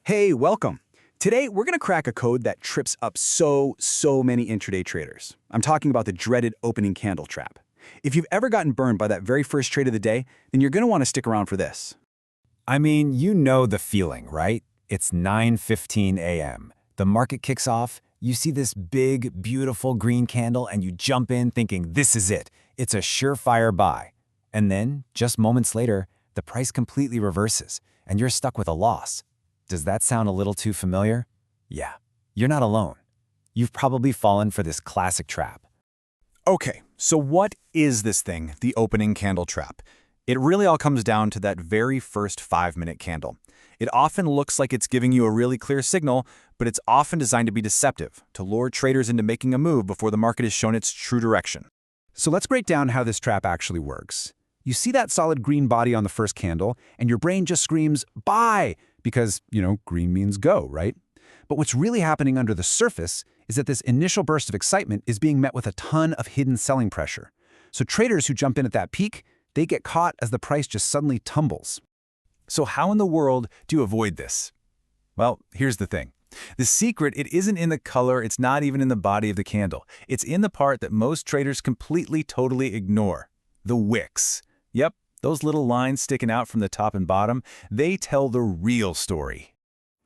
Hey, welcome. Today, we're going to crack a code that trips up so many intraday traders. I'm talking about the dreaded opening candle trap. If you've ever gotten burned by that very first trade of the day, then you're going to want to stick around for this. I mean, you know the feeling, right? It's 9:15 a.m. The market kicks off, you see this big, beautiful green candle, and you jump in thinking, this is it. It's a surefire buy. And then, just moments later, the price completely reverses, and you're stuck with a loss. Does that sound a little too familiar? Yeah, you're not alone. You've probably fallen for this classic trap. Okay, so what is this thing, the opening candle trap? It really all comes down to that very first 5-minute candle. It often looks like it's giving you a really clear signal, but it's often designed to be deceptive, to lure traders into making a move before the market has shown its true direction. So let's break down how this trap actually works. You see that solid green body on the first candle, and your brain just screams, buy, because, green means go, right? But what's really happening under the surface is that this initial burst of excitement is being met with a ton of hidden selling pressure. So traders who jump in at that peak, they get caught as the price just suddenly tumbles. So how in the world do you avoid this? Well, here's the thing. The secret, it isn't in the color, it's not even in the body of the candle. It's in the part that most traders completely, totally ignore. The wicks. Yep, those little lines sticking out from the top and bottom, they tell the real story.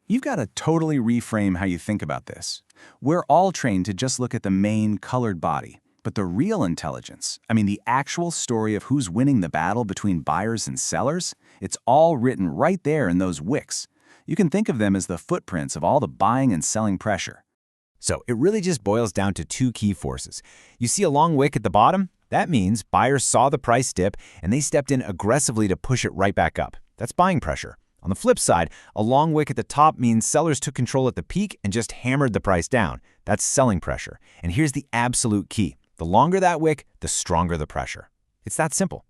You've got to totally reframe how you think about this. We're all trained to just look at the main colored body. But the real intelligence, the actual story of who's winning the battle between buyers and sellers, it's all written right there in those wicks. You can think of them as the footprints of all the buying and selling pressure. So it really just boils down to two key forces. You see a long wick at the bottom? That means buyers saw the price dip and they stepped in aggressively to push it right back up. That's buying pressure. On the flip side, a long wick at the top means sellers took control at the peak and just hammered the price down. That's selling pressure. And here's the absolute key. The longer that wick, the stronger the pressure. It's that simple.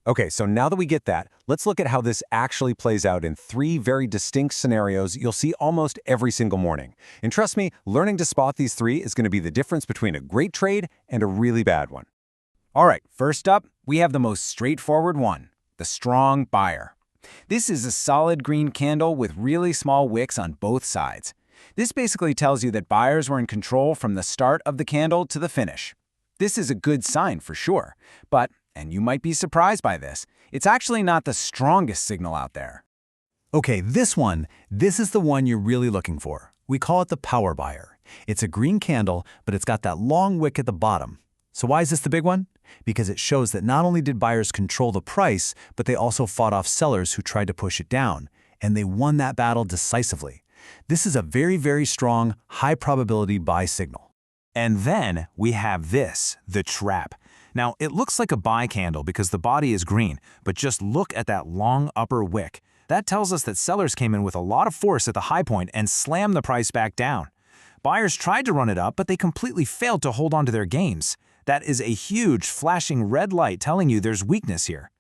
Okay, so now that we get that, let's look at how this actually plays out in 3 very distinct scenarios you'll see almost every single morning. And trust me, learning to spot these 3 is going to be the difference between a great trade and a really bad one. All right, first up, we have the most straightforward one, the strong buyer. This is a solid green candle with really small wicks on both sides. This basically tells you that buyers were in control from the start of the candle to the finish. This is a good sign for sure, but, and you might be surprised by this, it's actually not the strongest signal out there. Okay, this is the one you're really looking for. We call it the power buyer. It's a green candle, but it's got that long wick at the bottom. So why is this the big one? Because it shows that not only did buyers control the price, but they also fought off sellers who tried to push it down, and they won that battle decisively. This is a very strong, high probability buy signal. And then we have this, the trap. Now, it looks like a buy candle because the body is green, but just look at that long upper wick. That tells us that sellers came in with a lot of force at the high point and slammed the price back down. Buyers tried to run it up, but they completely failed to hold on to their gains. That is a huge flashing red light telling you there's weakness here.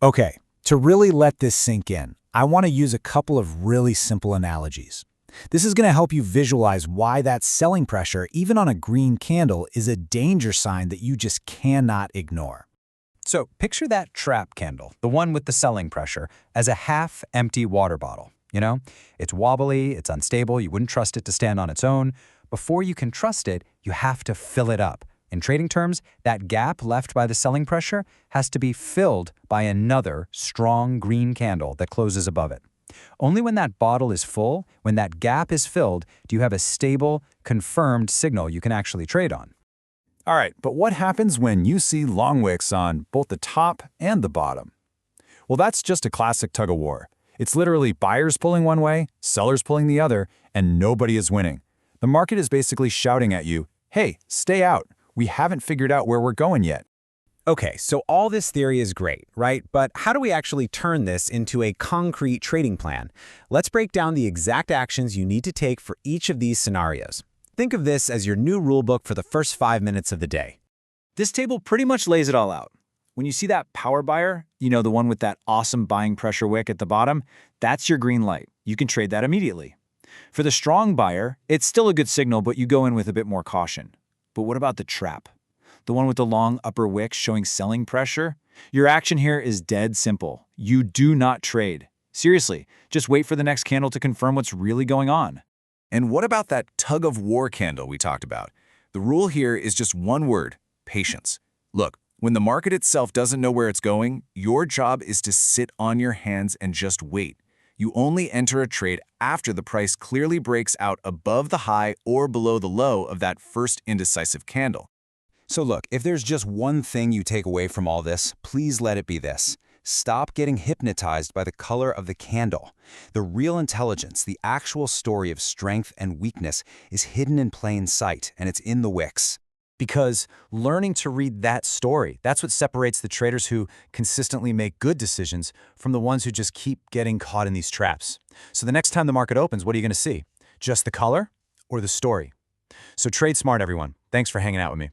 Okay, to really let this sink in, I want to use a couple of really simple analogies. This is going to help you visualize why that selling pressure, even on a green candle, is a danger sign that you just cannot ignore. So picture that trap candle, the one with the selling pressure, as a half-empty water bottle. It's wobbly, it's unstable, you wouldn't trust it to stand on its own. Before you can trust it, you have to fill it up. In trading terms, that gap left by the selling pressure has to be filled by another strong green candle that closes above it. Only when that bottle is full, when that gap is filled, do you have a stable, confirmed signal you can actually trade on. All right, but what happens when you see long wicks on both the top and the bottom? Well, that's just a classic tug-of-war. It's literally buyers pulling one way, sellers pulling the other, and nobody is winning. The market is basically shouting at you, hey, stay out. We haven't figured out where we're going yet. Okay, so all this theory is great, right? But how do we actually turn this into a concrete trading plan? Let's break down the exact actions you need to take for each of these scenarios. Think of this as your new rulebook for the first 5 minutes of the day. This table pretty much lays it all out. When you see that power buyer, the one with that awesome buying pressure wick at the bottom, that's your green light. You can trade that immediately. For the strong buyer, it's still a good signal, but you go in with a bit more caution. But what about the trap? The one with the long upper wick showing selling pressure? Your action here is dead simple. You do not trade. Seriously, just wait for the next candle to confirm what's really going on. And what about that tug-of-war candle we talked about? The rule here is just one word: patience. Look, when the market itself doesn't know where it's going, your job is to sit on your hands and just wait. You only enter a trade after the price clearly breaks out above the high or below the low of that first indecisive candle. So look, if there's just one thing you take away from all this, please let it be this. Stop getting hypnotized by the color of the candle. The real intelligence, the actual story of strength and weakness, is hidden in plain sight, and it's in the wicks. Because learning to read that story, that's what separates the traders who consistently make good decisions from the ones who just keep getting caught in these traps. So the next time the market opens, what are you going to see? Just the color or the story? So trade smart, everyone. Thanks for hanging out with me.